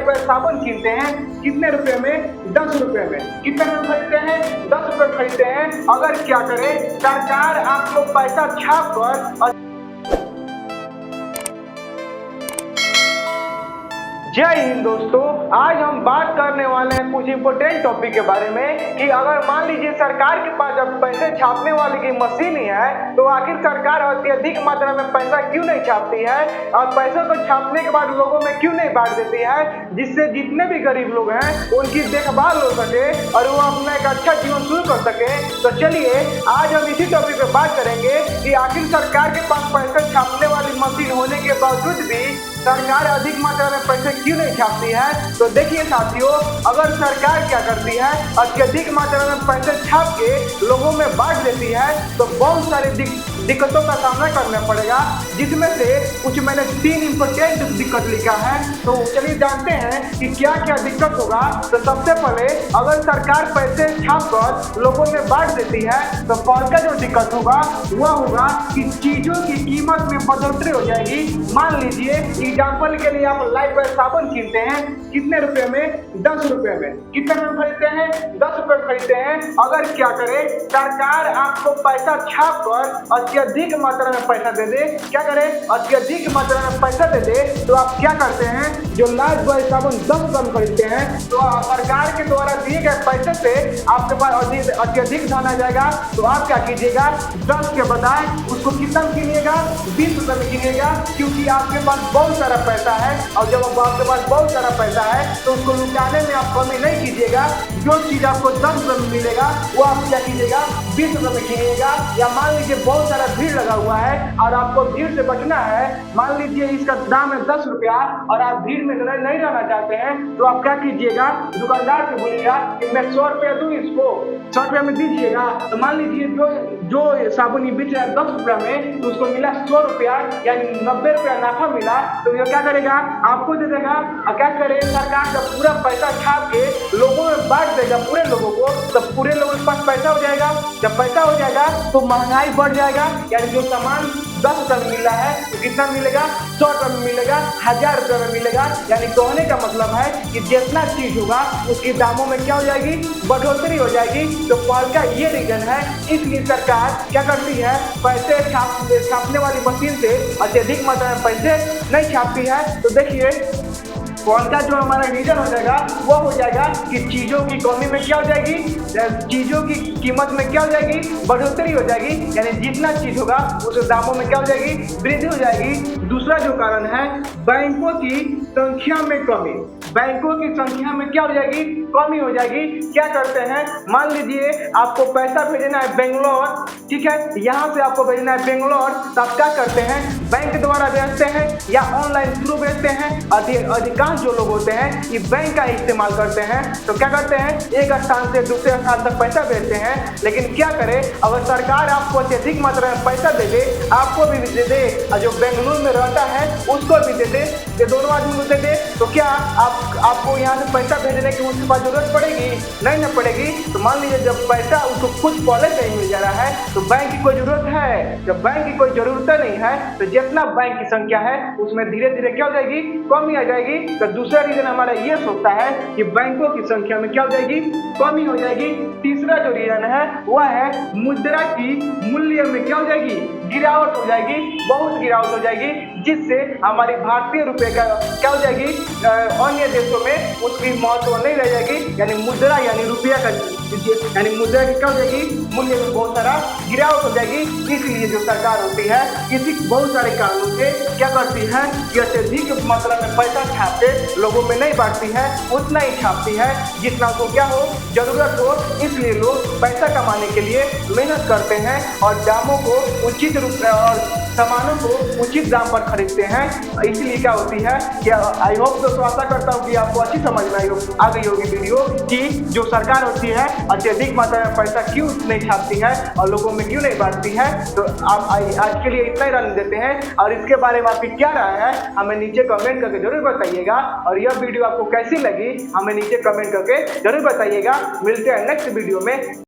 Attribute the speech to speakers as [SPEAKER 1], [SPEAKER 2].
[SPEAKER 1] Bye साबुन खरीदते हैं कितने रुपए में? 10 रुपए में। कितने में खरीदते हैं? 10 रुपए में खरीदते हैं। अगर क्या करे सरकार आपको पैसा छाप कर। जय हिंद दोस्तों, आज हम बात करने वाले हैं कुछ इंपोर्टेंट टॉपिक के बारे में कि अगर मान लीजिए सरकार के पास जब पैसे छापने वाली की मशीन ही है तो आखिर सरकार अत्यधिक मात्रा में पैसा क्यों नहीं छापती है और पैसों को छापने के बाद लोगों में क्यों नहीं बांट देती है, जिससे जितने भी गरीब लोग हैं उनकी देखभाल हो सके और वो अपना एक अच्छा जीवन शुरू कर सके। तो चलिए आज हम इसी टॉपिक पे बात करेंगे कि आखिर सरकार के पास पैसे छापने वाली मशीन होने के बावजूद भी सरकार अधिक मात्रा में पैसे क्यों नहीं छापती है। तो देखिए साथियों, अगर सरकार क्या करती है अत्यधिक मात्रा में पैसे छाप के लोगों में बांट देती है तो बहुत सारी दिक्कतों का सामना करना पड़ेगा, जिसमें से कुछ मैंने 3 इंपोर्टेंट दिक्कत लिखा है। तो चलिए जानते हैं कि क्या क्या दिक्कत होगा। तो सबसे पहले अगर सरकार पैसे छाप कर लोगों में बांट देती है तो पहला जो दिक्कत होगा वह होगा कि चीजों की कीमत में बढ़ोतरी हो जाएगी। मान लीजिए एग्जाम्पल के लिए आप लाइफ बॉय साबुन खरीदते हैं कितने रुपए में? 10 रुपए में। कितने में खरीदते हैं? 10 रुपए में खरीदते हैं। अगर क्या करे सरकार आपको पैसा छाप कर अत्यधिक मात्रा में पैसा दे दे, क्या करे अत्यधिक मात्रा में पैसा दे दे, तो आप क्या करते हैं? जो लाइफ बॉय साबुन 10 रुपए में खरीदते हैं तो सरकार के द्वारा दिए गए पैसे से आपके पास अत्यधिक धन आ जाएगा। तो आप क्या कीजिएगा, 10 के बजाय उसको कितना में कीजिएगा? 20 रुपए में कीजिएगा, क्योंकि आपके पास बहुत सारा पैसा है। और जब आपके पास बहुत सारा पैसा है तो उसको लुटाने में आप कमी नहीं कीजिएगा। जो चीज आपको 10 रुपए में मिलेगा वो आप क्या कीजिएगा? 20 रुपए में कीजिएगा। या मान लीजिए बहुत सारा भीड़ लगा हुआ है और आपको भीड़ से बचना है, मान लीजिए इसका दाम है 10 रुपया और आप भीड़ में नहीं रहना चाहते हैं, तो आप क्या कीजिएगा? दुकानदार से बोलिएगा कि मैं 100 रुपया दूं, इसको 100 रुपया में दीजिएगा। तो मान लीजिए जो साबुन बेच रहा है 10 रुपया में तो उसको मिला 100 रुपया यानी 90 रुपया नाफा मिला। तो ये क्या करेगा? आपको दे देगा। और क्या करे सरकार जब पूरा पैसा छाप के लोगों में बांट देगा पूरे लोगों को, तो पूरे लोगों के पास पैसा हो जाएगा। जब पैसा हो जाएगा तो महंगाई बढ़ जाएगा, यानी जो सामान 10 रुपए में मिला है तो कितना मिलेगा? 100 रुपए में मिलेगा, 1000 रुपए में मिलेगा। यानी कहने का मतलब है कि जितना चीज होगा उसके दामों में क्या हो जाएगी? बढ़ोतरी हो जाएगी। तो पहल का ये रीजन है, इसलिए सरकार क्या करती है पैसे छापने वाली मशीन से अत्यधिक मात्रा में पैसे नहीं छापती है। तो देखिए कौन का जो हमारा रीजन हो जाएगा वो हो जाएगा कि चीजों की कमी में क्या हो जाएगी? चीजों की कीमत में क्या हो जाएगी? बढ़ोतरी हो जाएगी। यानी जितना चीज होगा उस दामों में क्या हो जाएगी? वृद्धि हो जाएगी। दूसरा जो कारण है बैंकों की संख्या में कमी। बैंकों की संख्या में क्या हो जाएगी? कमी हो जाएगी। क्या करते हैं, मान लीजिए आपको पैसा भेजना है बेंगलोर, ठीक है, यहाँ से आपको भेजना है बेंगलोर, तो आप क्या करते हैं? बैंक द्वारा भेजते हैं या ऑनलाइन थ्रू भेजते हैं। अधिकांश जो लोग होते हैं ये बैंक का इस्तेमाल करते हैं। तो क्या करते हैं? एक स्थान से दूसरे स्थान तक पैसा भेजते हैं। लेकिन क्या करें, अगर सरकार आपको अत्यधिक मात्रा में पैसा दे दे, आपको भी दे दे और जो बेंगलुरु में रहता है उसको भी दे दे, ये दोनों आदमी को दे दे, तो क्या आपको यहाँ से पैसा भेजने की उसके पास जरूरत पड़ेगी? नहीं ना पड़ेगी। तो मान लीजिए जब पैसा उसको खुद पहले से ही मिल जा रहा है तो बैंक की कोई जरूरत है? जब बैंक की कोई जरूरत नहीं है तो जितना बैंक की संख्या है उसमें धीरे धीरे क्या हो जाएगी? कमी आ जाएगी। तो दूसरा रीजन हमारा ये सोचता है कि बैंकों की संख्या में क्या हो जाएगी? कमी हो जाएगी। तीसरा जो रीजन है वह है मुद्रा की मूल्य में क्या हो जाएगी? गिरावट हो जाएगी, बहुत गिरावट हो जाएगी, जिससे हमारी भारतीय रुपए का क्या हो जाएगी? अन्य देशों में उसकी महत्व नहीं रह जाएगी। यानी मुद्रा यानी रुपया का यानी मुद्रा की क्या हो जाएगी? मूल्य में बहुत सारा गिरावट हो जाएगी। इसलिए जो सरकार होती है इसी बहुत सारे कारणों से क्या करती है कि अत्यधिक मात्रा में पैसा छाप के लोगों में नहीं बांटती है, उतना ही छापती है जितना को क्या हो? जरूरत हो। इसलिए लोग पैसा कमाने के लिए मेहनत करते हैं और दामों को उचित रूप से और सामानों को उचित दाम पर खरीदते हैं। इसलिए क्या होती है कि आई होप दोस्तों आशा करता हूँ कि आपको अच्छी समझ में आ गई होगी वीडियो कि जो सरकार होती है अत्यधिक मात्रा में पैसा क्यों नहीं छापती है और लोगों में क्यों नहीं बांटती है। तो आप आज के लिए इतना ही रन देते हैं और इसके बारे में आपकी क्या राय है हमें नीचे कमेंट करके जरूर बताइएगा। और यह वीडियो आपको कैसी लगी हमें नीचे कमेंट करके जरूर बताइएगा। मिलते हैं नेक्स्ट वीडियो में।